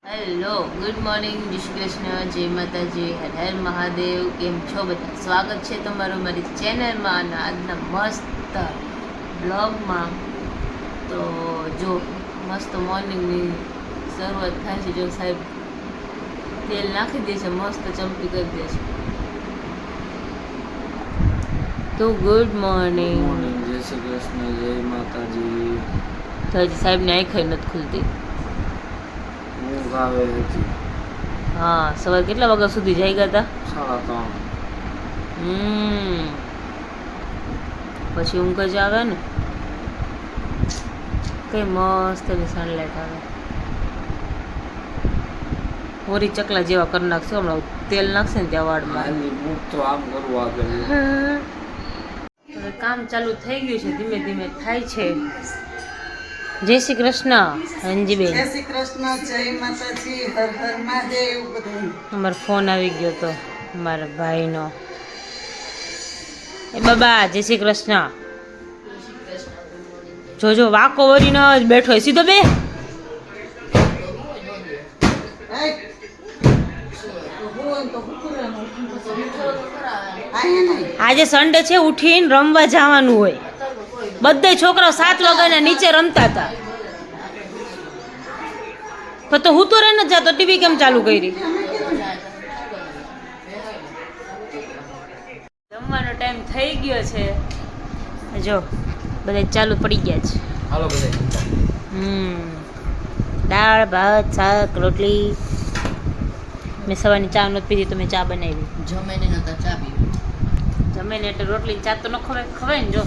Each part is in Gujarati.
હેલો, ગુડ મોર્નિંગ, જય શ્રી કૃષ્ણ, જય માતાજી, હર હર મહાદેવ. કેમ છો બધા? સ્વાગત છે તમારું મારી ચેનલમાં અને આજના મસ્ત બ્લોગમાં. તો જો મસ્ત મોર્નિંગની શરૂઆત થાય છે. જો સાહેબ તેલ નાખી દે છે, મસ્ત ચમકી કરી દે છે. તો ગુડ મોર્નિંગ, જય શ્રી કૃષ્ણ, જય માતાજી. તો હજી સાહેબની આંખે નથી ખુલતી. ઊંઘ આવે હતી. હા, સવારે કેટલા વાગ્યા સુધી જાગ્યા હતા? 3:30. પછી ઊંઘ જ આવે ને. કઈ મસ્ત એની સનલાઈટ આવે. હોરી ચકલા જેવા કરી નાખશે હમણાં. તેલ નાખશે ને ત્યાં વાળમાં. હાલની બુક તો આમ કરવું આગળ. હવે કામ ચાલુ થઈ ગયું છે, ધીમે ધીમે થાય છે. જય શ્રી કૃષ્ણ રંજીબેન. જય શ્રી કૃષ્ણ, જય માતાજી, હર હર મહાદેવ. અમારો ફોન આવી ગયો તો મારા ભાઈનો. એ બાબા જય શ્રી કૃષ્ણ. જોજો વાકો વરીને જ બેઠો હોય. સીધો બે. આજે સન્ડે છે, ઉઠીને રમવા જવાનું હોય. બધા છોકરાઓ 7 વાગ્યાના નીચે રમતા હતા. પણ તો હું તો રહી નથી જતો. ટીવી કેમ ચાલુ કરી? જમવાનો ટાઈમ થઈ ગયો છે. જો બધા ચાલુ પડી ગયા છે. હાલો બધા. દાળ ભાત શાક રોટલી. મેં સવારની ચા નથી પીધી તો મેં ચા બનાવી. જમે ને નતા ચા પીવી. જમે ને એટલે રોટલી ચા તો ન ખવાય ને. જો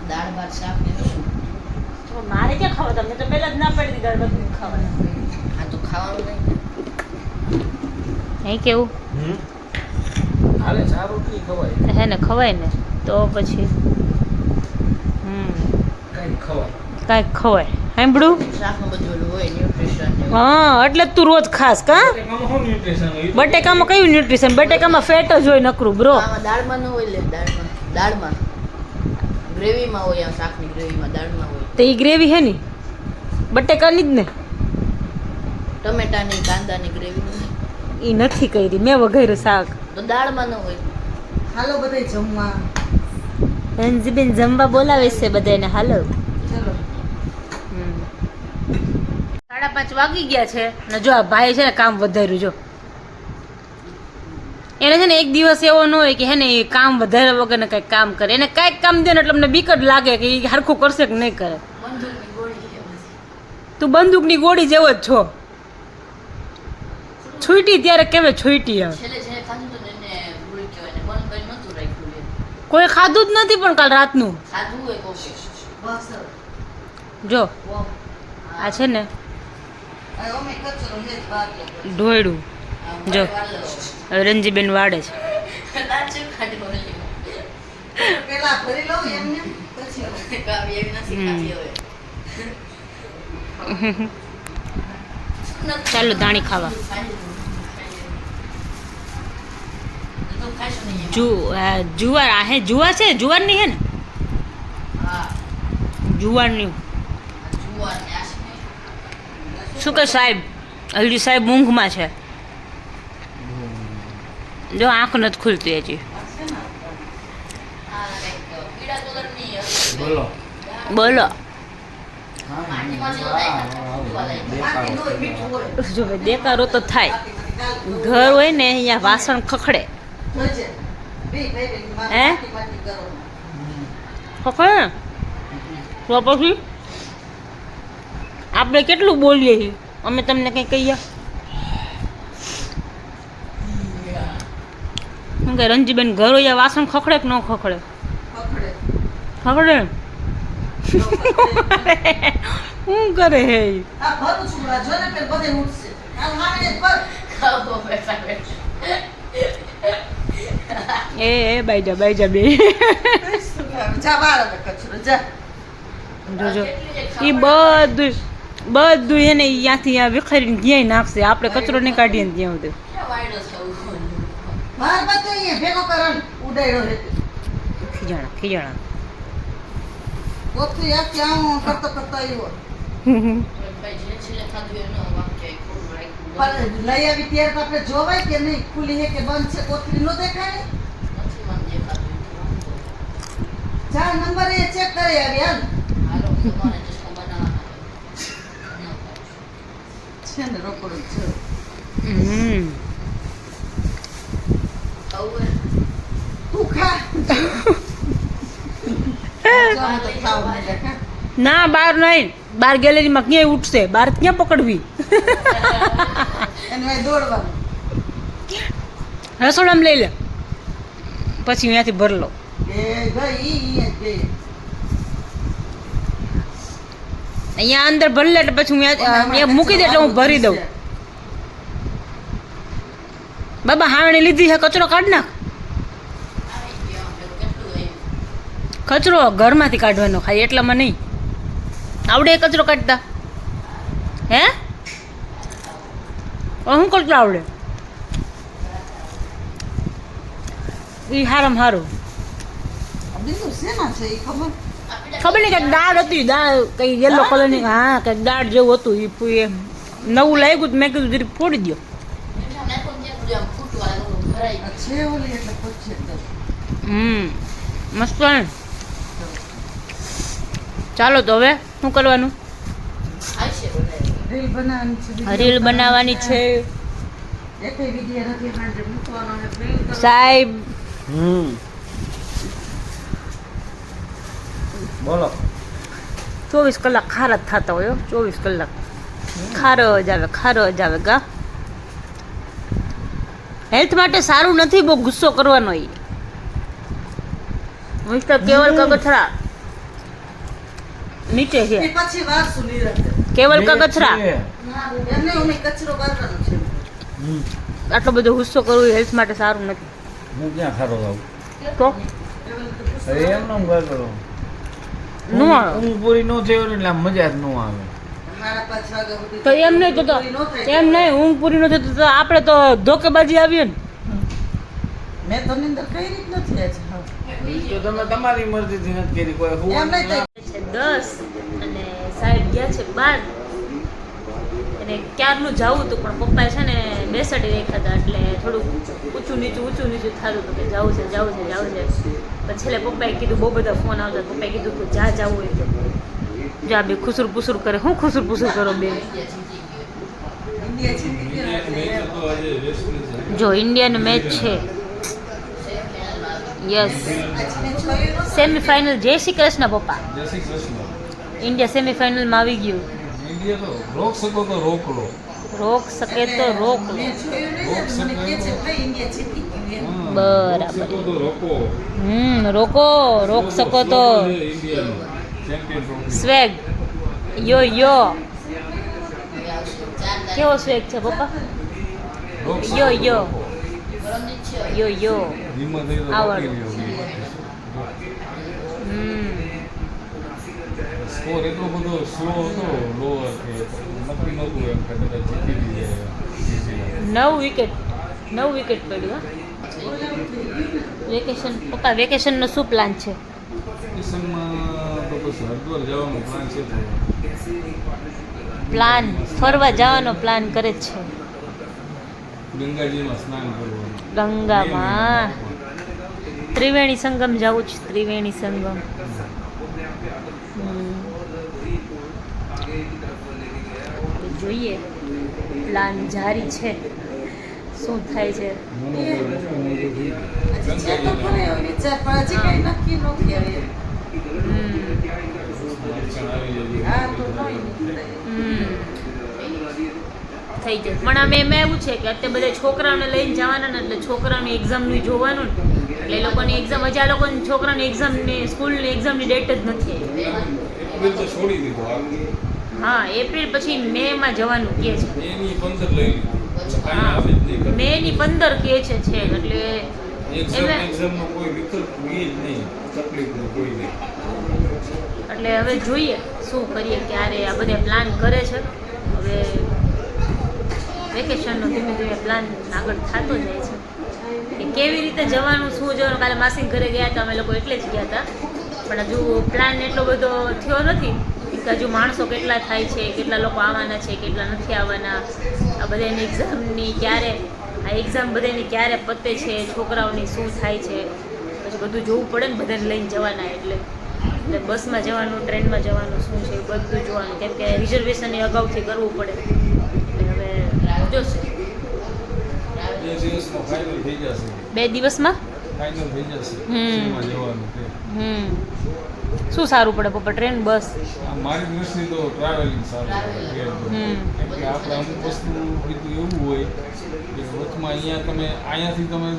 દાળ ભાત શાક ને શું? તો મારે ક્યાં ખાવા? તમને તો પહેલા જ ના પડી દીધી દાળ ભાત ખાવા. આ તો ખાવાનું નહીં. હે કેવું? હાલે ચા રોટલી ખવાય. હે ને ખવાય ને તો પછી કાંઈ ખવાય. કાંઈક ખવાય. સાંભળું? શાકમાં બધું ઓલું હોય ન્યુટ્રિશન. હા, એટલે જ તું રોજ ખાસ કા? બટેકામાં શું ન્યુટ્રિશન હોય? બટેકામાં કયું ન્યુટ્રિશન? બટેકામાં ફેટ જ હોય નકરું બ્રો. આમાં દાળમાં ન હોય લે. દાળમાં ગ્રેવીમાં હોય. આ શાકની ગ્રેવીમાં દાળમાં હોય. તો એ ગ્રેવી હે ની બટેકાની જ ને. ટમેટાની કાંદાની ગ્રેવી નહીં. એ નથી કરી મેં વઘાર્યું શાક. તો દાળમાં ન હોય. હાલો બધે જમવા. રંજીબેન જમવા બોલાવે છે બધાને. હાલો. ચલો. 5:30 વાગી ગયા છે ને. જો આ ભાઈ છે ને કામ વધાર્યું. જો એને છે ને એક દિવસ એવો ન હોય કે હે ને એ કામ વધાર્યા વગર ને કંઈક કામ કરે. એને કાંઈક કામ દે ને એટલે અમને બીક જ લાગે કે એ હરખું કરશે કે નહીં કરે. બંદૂકની ગોળી છે. તું બંદૂકની ગોળી જેવો જ છો. છૂટી ત્યારે કેવે છૂટી હવે. છેલ્લે જે ખાધું તો એને ગોળી કહેવાય ને. બંધ કરી નહોતું રાખ્યું એ. કોઈ ખાધું જ નથી પણ કાલ રાતનું. ખાધું હોય કોકે. બસ. જો આ છે ને અમે કચરો હેજ બાર લો. ઢોયડું. જો હવે રંજીબેન વાળે છે. પેલા ભરી લઉં એમને પછી કાવી એવી નથી ખાતી હવે. ચાલો ધાણી ખાવા. જુવાર આ હે જુવાર છે. જુવારની હે ને. હા જુવારની. જુવાર ને આ શું કે સાહેબ? હજી સાહેબ ઊંઘમાં છે. જો આંખ નથી ખુલતી હજી. પીળા કલરની બોલો. બોલો. દેખાડો. જો ભાઈ દેકારો તો થાય. ઘર હોય ને અહીંયા વાસણ ખખડે. હે ખખડે ને તો પછી આપણે કેટલું બોલીએ છીએ. અમે તમને કંઈ કહીએ શું કે રંજીબેન ઘર હોય વાસણ ખખડે કે ન ખખડે? ખખડે. શું કરે હે? આ ભરું છું જો ને પેલ બધે ઉઠશે. આ મારે પર ખાઓ બેઠા બેઠા. એ બાઈજા બે. જા બાર કચરો જા. જોજો એ બધું એને અહીંયાથી અહીંયા વિખરીને ક્યાંય નાખશે. આપણે કચરો નહીં કાઢીએ ને ત્યાં સુધી. વાયડો થવું. માર બધું અહીંયા ભેગો કરન ઉડાડ્યો હે. ખીજાણા. કોથળી આખી આમ કરતા આવ્યો. હમ. ભાઈ જે છેલ્લે ખાધું એનો વાક્ય ખોટું રાખ્યું. પણ લઈ આવી ત્યારે તો આપણે જોવાય કે નહીં ખુલી હે કે બંધ છે કોથળી નો દેખાય નથી મને દેખાતું. ચા નંબર એ ચેક કરી આવી હાલ હાલો, તમારે ચશ્મા બનાવવાના છે ને રોકડું છે આવું હે? તું ખા ચાલો તો ખાવ મને ખા ના બહાર નહીં, બહાર ગેલેરીમાં ક્યાંય ઉઠશે, બહાર ક્યાં પકડવી? એને ભાઈ દોડવાનું રસોડામાં લઈ લે, પછી અહીંયાથી ભર લો. એ ગઈ ઈ ગઈ અહીંયા અંદર ભરી લે એટલે પછી હું અહીંયા મૂકી દે એટલે હું ભરી દઉં. બાબા હાવણી લીધી છે, કચરો કાઢ નાખ. આવી ગયો. કેટલું હોય? કચરો ઘરમાંથી કાઢવાનો ખાલી, એટલામાં નહીં. આવડે એ કચરો કાઢતા? હે શું કચરો આવડે? એ હારામાં હારું. બીજું શેના છે ઈ ખબર ખબર નહીં, કંઈક દાળ હતી, દાળ કઈ યલો કલરની, હા કંઈક દાળ જેવું હતું. એ નવું લાગ્યું તો મેં કીધું જરીક ફોડી દો. મીઠા નાખો ને ત્યાં સુધી આમ ફૂટવા લાગે, ભરાઈ આ છે ઓલી એટલે પૂછે તો મસ્ત ને. ચાલો તો હવે શું કરવાનું? આવશે બધા. રીલ બનાવવાની છે રીલ બનાવવાની છે એકેય વિડીયો નથી માંડે મૂકવાનો ને રીલ તો સાહેબ. બોલો 24 કલાક ખારા જ થતા હોય હો, 24 કલાક ખારો જ આવે, ખારો જ આવે ગા. હેલ્થ માટે સારું નથી બહુ ગુસ્સો કરવાનો. એ મિસ્ટર કેવલ કગથરા નીચે છે, એ પછી વારસું નિરાંતે કેવલ કગથરા. એમને ઉમે કચરો વારવાનો છે આટલો બધો ગુસ્સો કરવો એ હેલ્થ માટે સારું નથી. હું ક્યાં ખારો આવું તો અરે એમ નામ કરો નો આવે. ઊંઘ પૂરી ન થઈ હોય ને એટલે આમ મજા જ ન આવે. મારા 5 વાગ્યા સુધી તો એમ નહીં તો એમ નહીં, ઊંઘ પૂરી નથી તો આપણે તો ધોકેબાજી આવીએ ને. મેં તો નિંદર કઈ રીત નથી આજે તો તમે તમારી મરજીથી નથી કરી કોઈ એમ હું નહીં તો છે 10 અને સાહેબ ગયા છે 12 અને ક્યારનું જવું હતું પણ પપ્પાએ છે ને બેસાડી રાખ્યા હતા એટલે થોડુંક ઊંચું નીચું થતું હતું કે જવું છે જવું છે જવું છે. પછી છેલ્લે પપ્પાએ કીધું, બહુ બધા ફોન આવતા, પપ્પાએ કીધું કે જા જવું હોય તો જા. બે ખુસુર પુસુર કરે, હું ખુસુર પુસુર કરો બે? ઇન્ડિયા જીતી ગયું એટલે જો ઇન્ડિયાનો મેચ છે, યસ સેમીફાઇનલ. જય શ્રી કૃષ્ણ પપ્પા. જય શ્રી કૃષ્ણ. ઇન્ડિયા સેમીફાઇનલમાં આવી ગયું. ઇન્ડિયા તો રોક શકો તો રોક લો. રોક શકે તો રોક લો. મેં જોયું ને મને કહે છે ભાઈ ઇન્ડિયા જીતી ગયું એમ. બરાબર. શકો તો રોકો. રોકો, રોક શકો તો ઇન્ડિયાનો ચેમ્પિયન ટ્રોફી. સ્વેગ યો યો. આવશે 4 તારીખ. કેવો સ્વેગ છે પપ્પા? રોક શકો યો તો યો રોકો. ગરમની જ છે. યો યો. ધીમા થઈ તો આવડ. રોકી લ્યો. સ્કોર એટલો બધો સ્લો હતો, લોઅર કે નક્કી નહોતું એમ કે કદાચ જીતી જાય. 9 વિકેટ પડ્યું. વેકેશન પપ્પા, વેકેશનનો શું પ્લાન છે? વેકેશનમાં તો બસ હરિદ્વાર જવાનો પ્લાન છે થોડો. પ્લાન ફરવા જવાનો પ્લાન કરે છે ગંગાજીમાં સ્નાન કરવાનું. ગંગામાં. ત્રિવેણી સંગમ જવું છે, ત્રિવેણી સંગમ. જોઈએ, પ્લાન જારી છે, શું થાય છે. હજી છે તો ખરો એવો વિચાર પણ હજી કઈ નક્કી નથી હવે. હા તો નહીં થઈ જાય પણ આમે એમાં એવું છે કે અત્યારે બધા છોકરાઓને લઈને જવાના ને એટલે છોકરાઓની એક્ઝામનું જોવાનું ને એટલે એ લોકોની એક્ઝામ હજી આ લોકોની છોકરાની એક્ઝામની સ્કૂલની એક્ઝામની ડેટ જ નથી આવી. હવે તો છોડી દીધો આ. હા, એપ્રિલ પછી મે માં જવાનું કહે છે. એની 15 લઈ લીધી. કાંઈ આવે જ નહીં. મે ની 15 કહે છે એટલે એક્ઝામનો કોઈ વિકલ્પ છે જ નહીં. તકલીફનું કોઈ નહીં. એટલે હવે જોઈએ શું કરીએ, ક્યારે આ બધા પ્લાન કરે છે. હવે વેકેશનનો ધીમે ધીમે પ્લાન આગળ થતો જાય છે કે કેવી રીતે જવાનું, શું જવાનું. કાલે માસીના ઘરે ગયા હતા અમે લોકો એટલે જ ગયા હતા પણ હજુ પ્લાન એટલો બધો થયો નથી. કે હજુ માણસો કેટલા થાય છે, કેટલા લોકો આવવાના છે, કેટલા નથી આવવાના, આ બધાની એક્ઝામની ક્યારે આ એક્ઝામ બધાની ક્યારે પતે છે, છોકરાઓની શું થાય છે, પછી બધું જોવું પડે ને બધાને લઈને જવાના એટલે બસમાં જવાનું, ટ્રેનમાં જવાનું શું છે એ બધું જોવાનું, કેમ કે રિઝર્વેશન એ અગાઉથી કરવું પડે. એટલે હવે જોશે 2 દિવસમાં ફાઇનલ થઈ જશે. 2 દિવસમાં ફાઇનલ થઈ જશે હમ. શેમાં જવાનું તે. શું સારું પડે પપ્પા, ટ્રેન, બસ? આ મારી દ્રષ્ટિએ તો ટ્રાવેલિંગ સારું છે. હમ. કેમ કે આપણે અમુક વસ્તુ કીધું એવું હોય કે વચમાં અહીંયાથી તમે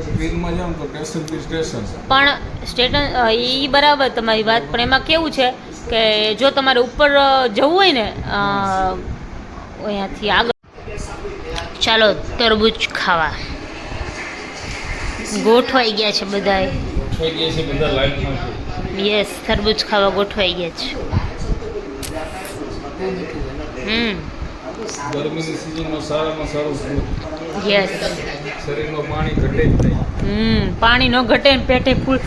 ટ્રેનમાં જાઓ ને તો સ્ટેશનથી સ્ટેશન. પણ સ્ટેશન એ બરાબર તમારી વાત, પણ એમાં કેવું છે કે જો તમારે ઉપર જવું હોય ને અહીંયાથી આગળ, ચાલો તરબૂચ ખાવા ગોઠવાઈ ગયા છે બધાએ. થઈ ગયા છે બધા લાઈનમાં છે. યસ, તરબૂચ ખાવા ગોઠવાઈ ગયા છે. ગરમીની સિઝનમાં સારામાં સારું ફ્રૂટ. યસ. શરીરમાં પાણી ઘટે જ નહીં. પાણી ન ઘટે ને પેટે ફૂલ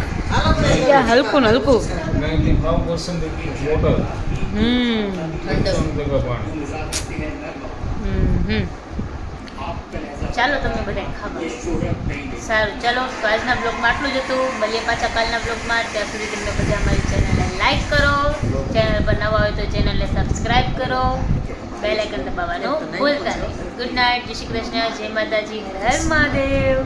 હલકું ને હલકું. 95% વોટર. ઠંડક. પાણી. ચાલો તમે બધા ખાવા. સારું, ચાલો તો આજના બ્લોગમાં આટલું જ હતું. મળીએ પાછા કાલના બ્લોગમાં. ત્યાં સુધી તમને બધા અમારી ચેનલને લાઈક કરો, ચેનલ પર નવા હોય તો ચેનલને સબસ્ક્રાઈબ કરો, બેલ આઇકન દબાવવાનું ભૂલતા નહીં. ગુડ નાઇટ, જય શ્રી કૃષ્ણ, જય માતાજી, હર હર મહાદેવ.